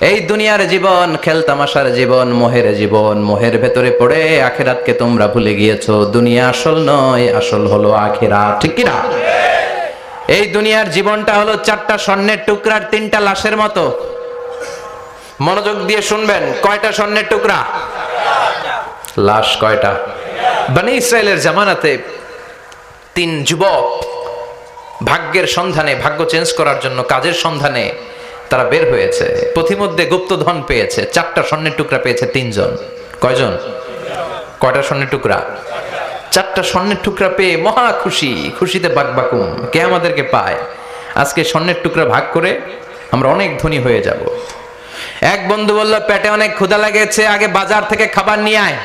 এই দুনিয়ার জীবন খেলতামাশার জীবন, মোহের জীবন, মোহের ভেতরে পড়ে আখিরাতকে তোমরা ভুলে গিয়েছো। দুনিয়া আসল নয়, আসল হলো আখিরাত, ঠিক কি না? এই দুনিয়ার জীবনটা হলো চারটা স্বর্ণের টুকরার তিনটা লাশের মতো। মনোযোগ দিয়ে শুনবেন, কয়টা স্বর্ণের টুকরা? লাশ কয়টা? বনি ইসরায়েলের জামানাতে তিন যুবক ভাগ্যের সন্ধানে, ভাগ্য চেঞ্জ করার জন্য কাজের সন্ধানে তারা বের হয়েছে। পথিমধ্যে গুপ্তধন পেয়েছে, চারটা স্বর্ণের টুকরা পেয়েছে তিনজন। কয়জন? কয়টা স্বর্ণের টুকরা? চারটা স্বর্ণের টুকরা পেয়ে মহা খুশি, খুশিতে বাকবাকুম। কে আমাদেরকে পায়? আজকে স্বর্ণের টুকরা ভাগ করে আমরা অনেক ধনী হয়ে যাব। এক বন্ধু বলল, পেটে অনেক ক্ষুধা লেগেছে, আগে বাজার থেকে খাবার নিয়ে আয়,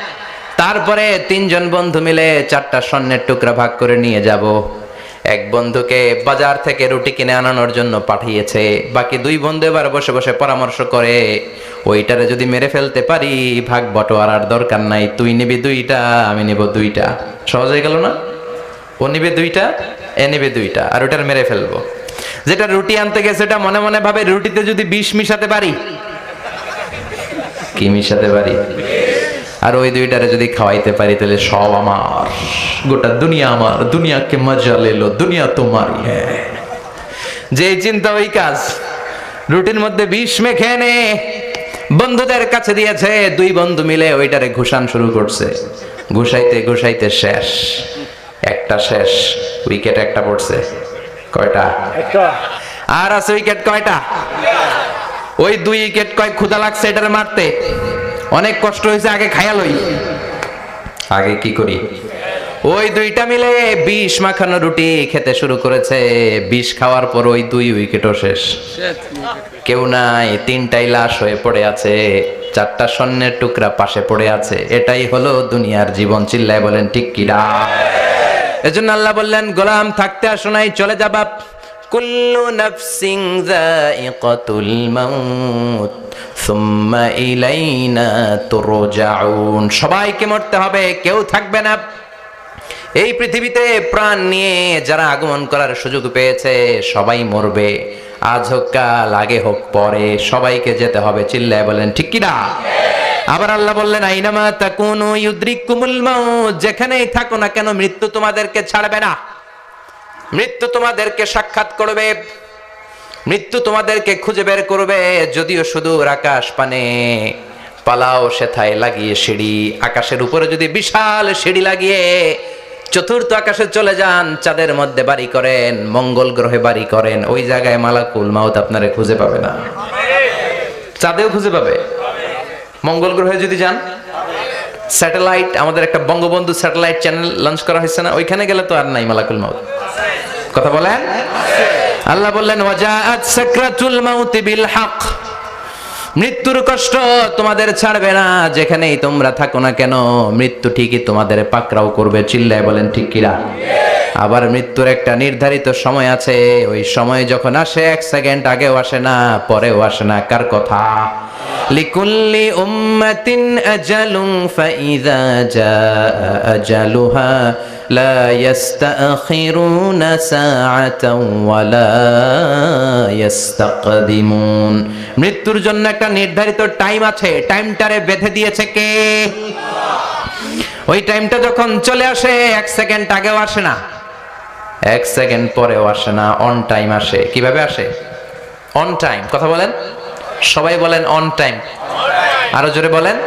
তারপরে তিনজন বন্ধু মিলে চারটা স্বর্ণের টুকরা ভাগ করে নিয়ে যাব। এক বন্ধুকে বাজার থেকে রুটি কিনে আনানোর জন্য পাঠিয়েছে। বাকি দুই বন্ধু এবার বসে বসে পরামর্শ করে, ওইটারে যদি মেরে ফেলতে পারি ভাগ বটোয়ারার দরকার নাই, তুই নিবি দুইটা, আমি নিব দুইটা। সহজ হয়ে গেল না? ও নিবে দুইটা, এ নিবে দুইটা, আর ওটার মেরে ফেলবো। যেটা রুটি আনতে গেছে সেটা মনে মনে ভাবে, রুটিতে যদি বিষ মিশাতে পারি। কি মিশাতে পারি? আর ওই দুইটারে যদি খাওয়াইতে পারি তাহলে সব আমার, গোটা দুনিয়া আমার, দুনিয়াকে মজা লেলো, দুনিয়া তোমারই হ্যাঁ। যে চিন্তা ওই কাজ। রুটির মধ্যে বিষ মেখে এনে বন্ধুদের কাছে দিয়েছে। দুই বন্ধু মিলে ওইটারে ঘুষান শুরু করছে। ঘুষাইতে ঘুষাইতে শেষ, একটা শেষ, উইকেট একটা পড়ছে। কয়টা? আর আছে উইকেট কয়টা? ওই দুই উইকেট। কয় ক্ষুধা লাগছে এটারে মারতে, অনেক কষ্ট হয়েছে, আগে খায়া লই, আগে কি করি। ওই দুইটা মিলে বিষ মাখানো রুটি খেতে শুরু করেছে। বিষ খাওয়ার পর ওই দুই উইকেটও শেষ, কেউ নাই, তিনটাই লাশ হয়ে পড়ে আছে, চারটা স্বর্ণের টুকরা পাশে পড়ে আছে। এটাই হলো দুনিয়ার জীবন। চিল্লায় বলেন ঠিক কিনা? এজন্য আল্লাহ বললেন, গোলাম থাকতে আসো নাই, চলে যাবা। কুল্লু নাফসিন যায়িকাতুল মাউত সুম্মা ইলাইনা তুরজাউন। সবাইকে মরতে হবে, কেউ থাকবে না। এই পৃথিবীতে প্রাণ নিয়ে যারা আগমন করার সুযোগ পেয়েছে সবাই মরবে। আজ হোক কাল, আগে হোক পরে, সবাইকে যেতে হবে। চিল্লায় বলেন ঠিক কি না? আবার আল্লাহ বললেন, আইনামা তাকুনু ইউদরিকুমুল মাউত। যেখানেই থাকো না কেন মৃত্যু তোমাদেরকে ছাড়বে না। মৃত্যু তোমাদেরকে সাক্ষাৎ করবে, মৃত্যু তোমাদেরকে খুঁজে বের করবে। যদিও সুদূর আকাশ পানে পালাও সেথায় লাগিয়ে সিঁড়ি, আকাশের উপরে যদি বিশাল সিঁড়ি লাগিয়ে চতুর্থ আকাশে চলে যান, চাঁদের মধ্যে বাড়ি করেন, মঙ্গল গ্রহে বাড়ি করেন, ওই জায়গায় মালাকুল মাউত আপনারে খুঁজে পাবে না। চাঁদেও খুঁজে পাবে। মঙ্গল গ্রহে যদি যান, স্যাটেলাইট, আমাদের একটা বঙ্গবন্ধু স্যাটেলাইট চ্যানেল লঞ্চ করা হয়েছে না, ওইখানে গেলে তো আর নাই মালাকুল মাউত। কথা বলেন। আল্লাহ বললেন, ওয়াজাআত সাকরাতুল মাউতি বিল হক। মৃত্যুর কষ্ট তোমাদের ছাড়বে না, যেখানেই তোমরা থাকো না কেন মৃত্যু ঠিকই তোমাদের পাকড়াও করবে। চিল্লায় বলেন ঠিক কিনা? আবার মৃত্যুর একটা নির্ধারিত সময় আছে, ওই সময় যখন আসে 1 সেকেন্ড আগেও আসে না, পরেও আসে না। কার কথা? লিকুল্লি উম্মাতিন আজালুন ফাইযা জাআ আজালুহা লা ইস্তাখিরুনা সাআতাও ওয়ালা ইস্তাকদিমুন। মৃত্যুর জন্য একটা নির্ধারিত টাইম আছে, টাইমটারে বেঁধে দিয়েছে কে? ওই টাইমটা যখন চলে আসে 1 সেকেন্ড আগেও আসে না, 1 সেকেন্ড পরেও আসে না, অন টাইম আসে। কিভাবে আসে? On time. কথা বলেন, সবাই বলেন অন টাইম। আরো জোরে বলেন।